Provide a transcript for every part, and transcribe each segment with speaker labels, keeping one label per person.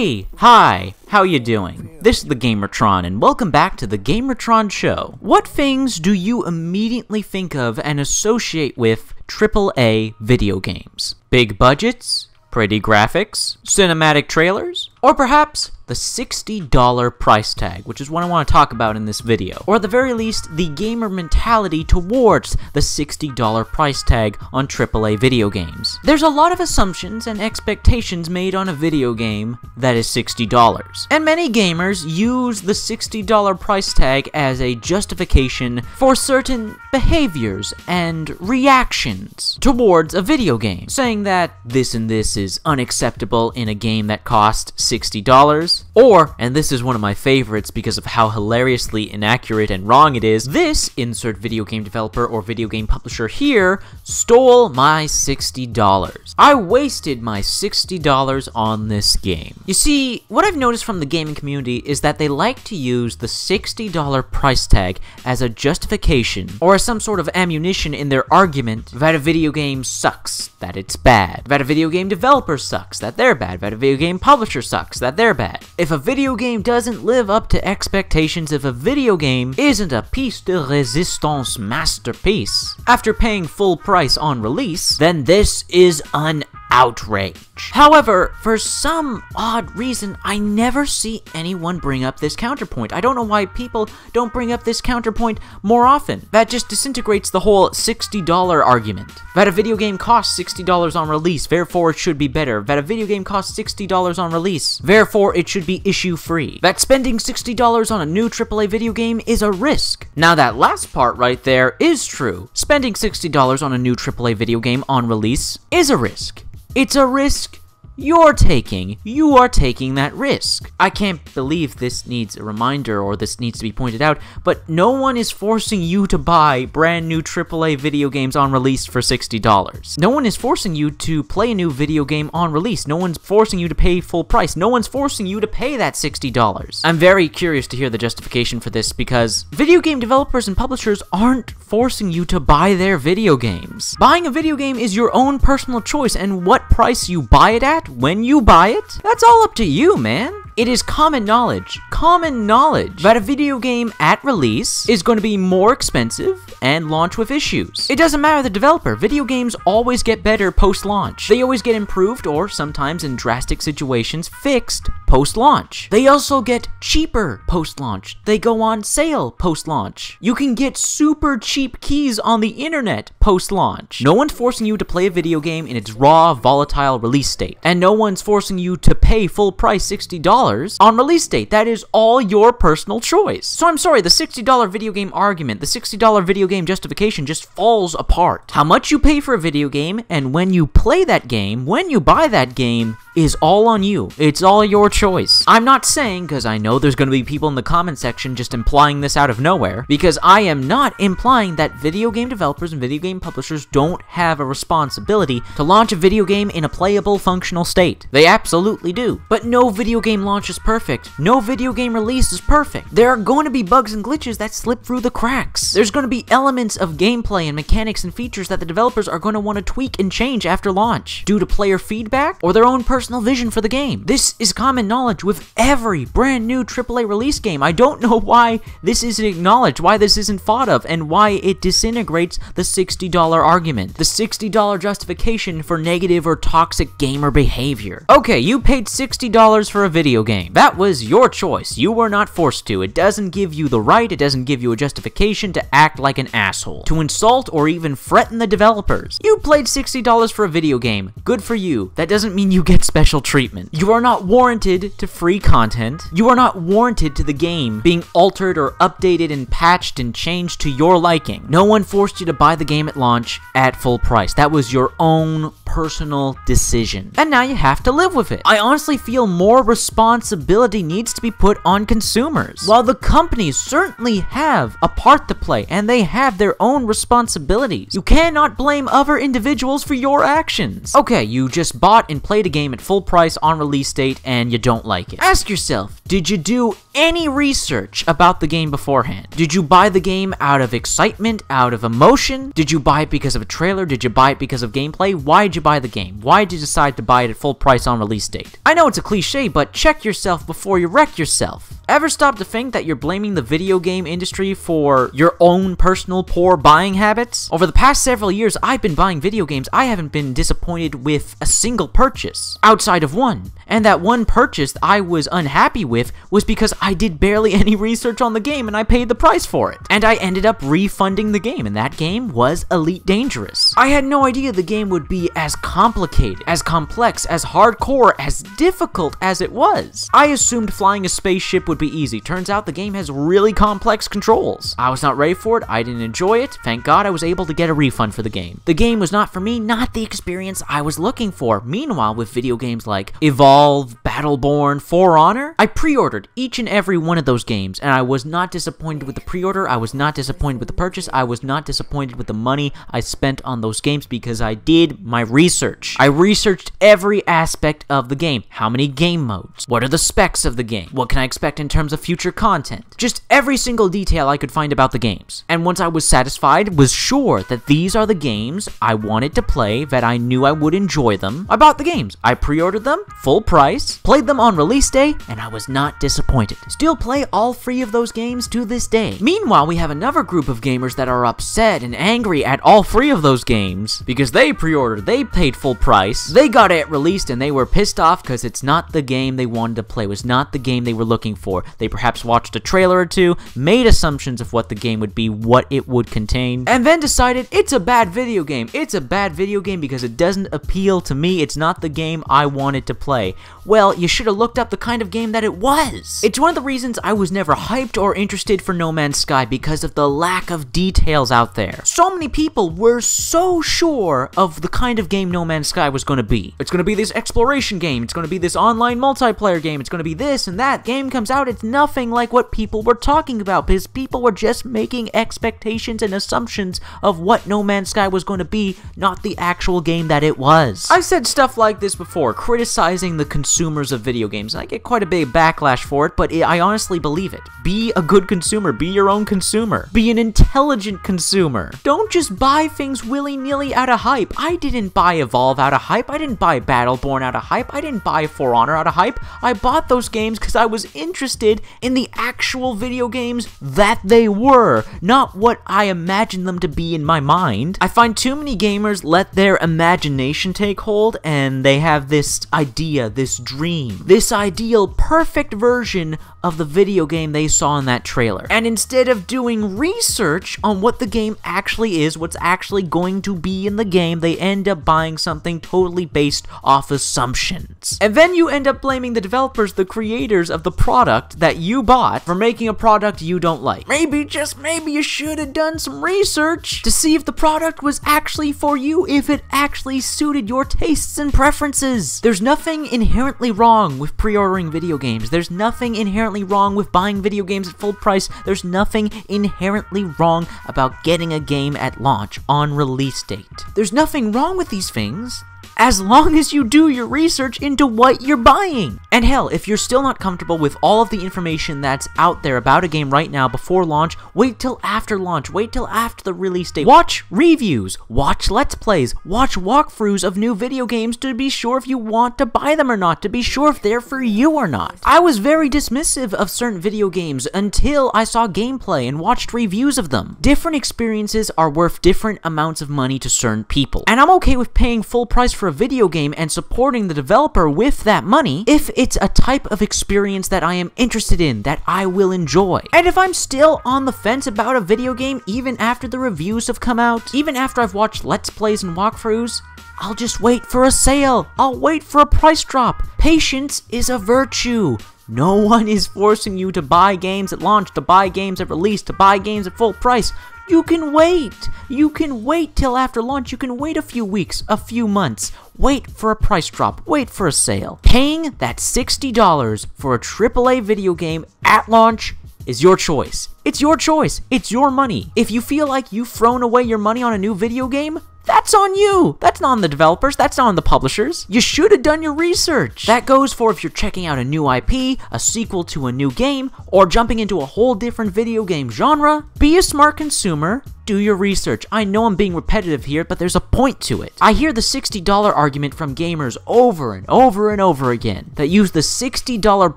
Speaker 1: Hey! Hi! How you doing? This is the Gamertron, and welcome back to the Gamertron Show. What things do you immediately think of and associate with AAA video games? Big budgets? Pretty graphics? Cinematic trailers? Or perhaps the $60 price tag, which is what I want to talk about in this video. Or at the very least, the gamer mentality towards the $60 price tag on AAA video games. There's a lot of assumptions and expectations made on a video game that is $60. And many gamers use the $60 price tag as a justification for certain behaviors and reactions towards a video game, saying that this and this is unacceptable in a game that cost $60. Or, and this is one of my favorites because of how hilariously inaccurate and wrong it is, this insert video game developer or video game publisher here stole my $60. I wasted my $60 on this game. You see, what I've noticed from the gaming community is that they like to use the $60 price tag as a justification or as some sort of ammunition in their argument that a video game sucks, that it's bad, that a video game developer sucks, that they're bad, that a video game publisher sucks, that they're bad. If a video game doesn't live up to expectations, if a video game isn't a piece de resistance masterpiece after paying full price on release, then this is an outrage. However, for some odd reason, I never see anyone bring up this counterpoint. I don't know why people don't bring up this counterpoint more often. That just disintegrates the whole $60 argument. That a video game costs $60 on release, therefore it should be better. That a video game costs $60 on release, therefore it should be issue-free. That spending $60 on a new AAA video game is a risk. Now that last part right there is true. Spending $60 on a new AAA video game on release is a risk. It's a risk you're taking. You are taking that risk. I can't believe this needs a reminder or this needs to be pointed out, but no one is forcing you to buy brand new AAA video games on release for $60. No one is forcing you to play a new video game on release. No one's forcing you to pay full price. No one's forcing you to pay that $60. I'm very curious to hear the justification for this because video game developers and publishers aren't forcing you to buy their video games. Buying a video game is your own personal choice, and what price you buy it at when you buy it, that's all up to you, man. It is common knowledge that a video game at release is going to be more expensive and launch with issues. It doesn't matter the developer, video games always get better post-launch. They always get improved or sometimes in drastic situations fixed post-launch. They also get cheaper post-launch. They go on sale post-launch. You can get super cheap keys on the internet post-launch. No one's forcing you to play a video game in its raw, volatile release state. And no one's forcing you to pay full price $60 on release date. That is all your personal choice. So I'm sorry, the $60 video game argument, the $60 video game justification just falls apart. How much you pay for a video game and when you play that game, when you buy that game, is all on you. It's all your choice. I'm not saying, because I know there's going to be people in the comment section just implying this out of nowhere, because I am not implying that video game developers and video game publishers don't have a responsibility to launch a video game in a playable, functional state. They absolutely do. But no video game launch is perfect. No video game release is perfect. There are going to be bugs and glitches that slip through the cracks. There's going to be elements of gameplay and mechanics and features that the developers are going to want to tweak and change after launch, due to player feedback or their own personal vision for the game. This is common knowledge with every brand new AAA release game. I don't know why this isn't acknowledged, why this isn't thought of, and why it disintegrates the $60 argument. The $60 justification for negative or toxic gamer behavior. Okay, you paid $60 for a video game. That was your choice. You were not forced to. It doesn't give you the right, it doesn't give you a justification to act like an asshole, to insult or even threaten the developers. You played $60 for a video game. Good for you. That doesn't mean you get special treatment. You are not warranted to free content. You are not warranted to the game being altered or updated and patched and changed to your liking. No one forced you to buy the game at launch at full price. That was your own personal decision. And now you have to live with it. I honestly feel more responsibility needs to be put on consumers. While the companies certainly have a part to play and they have their own responsibilities, you cannot blame other individuals for your actions. Okay, you just bought and played a game at full price on release date and you don't like it. Ask yourself, did you do any research about the game beforehand? Did you buy the game out of excitement, out of emotion? Did you buy it because of a trailer? Did you buy it because of gameplay? Why did you you buy the game? Why did you decide to buy it at full price on release date? I know it's a cliche, but check yourself before you wreck yourself. Ever stop to think that you're blaming the video game industry for your own personal poor buying habits? Over the past several years, I've been buying video games. I haven't been disappointed with a single purchase, outside of one. And that one purchase I was unhappy with was because I did barely any research on the game and I paid the price for it. And I ended up refunding the game, and that game was Elite Dangerous. I had no idea the game would be as complicated, as complex, as hardcore, as difficult as it was. I assumed flying a spaceship would be easy. Turns out the game has really complex controls. I was not ready for it. I didn't enjoy it. Thank God I was able to get a refund for the game. The game was not for me, not the experience I was looking for. Meanwhile, with video games like Evolve, Battleborn, For Honor, I pre-ordered each and every one of those games, and I was not disappointed with the pre-order. I was not disappointed with the purchase. I was not disappointed with the money I spent on those games because I did my research. I researched every aspect of the game. How many game modes? What are the specs of the game? What can I expect in terms of future content? Just every single detail I could find about the games. And once I was satisfied, was sure that these are the games I wanted to play, that I knew I would enjoy them, I bought the games. I pre-ordered them, full price, played them on release day, and I was not disappointed. Still play all 3 of those games to this day. Meanwhile, we have another group of gamers that are upset and angry at all 3 of those games because they pre-ordered, they paid full price, they got it released, and they were pissed off because it's not the game they wanted to play, it was not the game they were looking for. They perhaps watched a trailer or two, made assumptions of what the game would be, what it would contain, and then decided it's a bad video game. It's a bad video game because it doesn't appeal to me. It's not the game I wanted to play. Well, you should have looked up the kind of game that it was. It's one of the reasons I was never hyped or interested for No Man's Sky, because of the lack of details out there. So many people were so sure of the kind of game No Man's Sky was going to be. It's going to be this exploration game. It's going to be this online multiplayer game. It's going to be this and that. Game comes out, it's nothing like what people were talking about because people were just making expectations and assumptions of what No Man's Sky was going to be, not the actual game that it was. I've said stuff like this before, criticizing the consumers of video games, and I get quite a big backlash for it, but I honestly believe it. Be a good consumer. Be your own consumer. Be an intelligent consumer. Don't just buy things willy-nilly out of hype. I didn't buy Evolve out of hype. I didn't buy Battleborn out of hype. I didn't buy For Honor out of hype. I bought those games because I was interested in the actual video games that they were, not what I imagined them to be in my mind. I find too many gamers let their imagination take hold, and they have this idea, this dream, this ideal perfect version of the video game they saw in that trailer. And instead of doing research on what the game actually is, what's actually going to be in the game, they end up buying something totally based off assumptions. And then you end up blaming the developers, the creators of the product that you bought, for making a product you don't like. Maybe, just maybe, you should have done some research to see if the product was actually for you, if it actually suited your tastes and preferences. There's nothing inherently wrong with pre-ordering video games. There's nothing inherently wrong with buying video games at full price. There's nothing inherently wrong about getting a game at launch on release date. There's nothing wrong with these things, as long as you do your research into what you're buying. And hell, if you're still not comfortable with all of the information that's out there about a game right now before launch, wait till after launch, wait till after the release date. Watch reviews, watch Let's Plays, watch walkthroughs of new video games to be sure if you want to buy them or not, to be sure if they're for you or not. I was very dismissive of certain video games until I saw gameplay and watched reviews of them. Different experiences are worth different amounts of money to certain people, and I'm okay with paying full price for a video game and supporting the developer with that money if it's a type of experience that I am interested in, that I will enjoy. And if I'm still on the fence about a video game even after the reviews have come out, even after I've watched Let's Plays and walkthroughs, I'll just wait for a sale. I'll wait for a price drop. Patience is a virtue. No one is forcing you to buy games at launch, to buy games at release, to buy games at full price. You can wait. You can wait till after launch. You can wait a few weeks, a few months. Wait for a price drop. Wait for a sale. Paying that $60 for a AAA video game at launch is your choice. It's your choice. It's your money. If you feel like you've thrown away your money on a new video game, that's that's on you. That's not on the developers. That's not on the publishers. You should have done your research. That goes for if you're checking out a new IP, a sequel to a new game, or jumping into a whole different video game genre. Be a smart consumer. Do your research. I know I'm being repetitive here, but there's a point to it. I hear the $60 argument from gamers over and over and over again that use the $60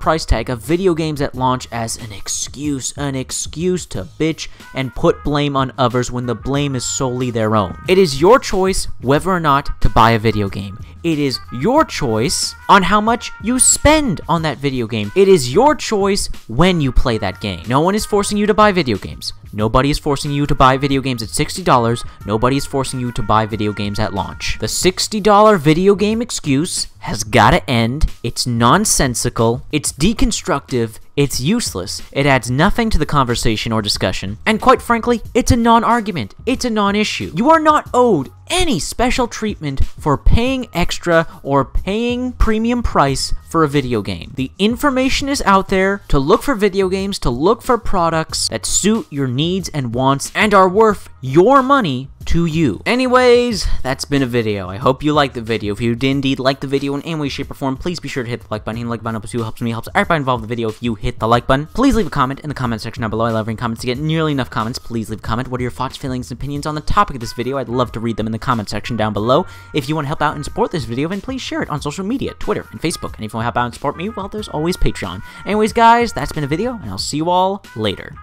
Speaker 1: price tag of video games at launch as an excuse to bitch and put blame on others when the blame is solely their own. It is your choice whether or not to buy a video game. It is your choice on how much you spend on that video game. It is your choice when you play that game. No one is forcing you to buy video games. Nobody is forcing you to buy video games at $60. Nobody is forcing you to buy video games at launch. The $60 video game excuse has gotta end. It's nonsensical. It's deconstructive. It's useless. It adds nothing to the conversation or discussion. And quite frankly, it's a non-argument. It's a non-issue. You are not owed any special treatment for paying extra or paying premium price for a video game. The information is out there to look for video games, to look for products that suit your needs and wants and are worth your money to you. Anyways, that's been a video. I hope you liked the video. If you did indeed like the video in any way, shape, or form, please be sure to hit the like button. Hitting the like button helps me, helps everybody involved in the video if you hit the like button. Please leave a comment in the comment section down below. I love reading comments. To get nearly enough comments, please leave a comment. What are your thoughts, feelings, and opinions on the topic of this video? I'd love to read them in the comment section down below. If you want to help out and support this video, then please share it on social media, Twitter, and Facebook. And if you want to help out and support me, well, there's always Patreon. Anyways, guys, that's been a video, and I'll see you all later.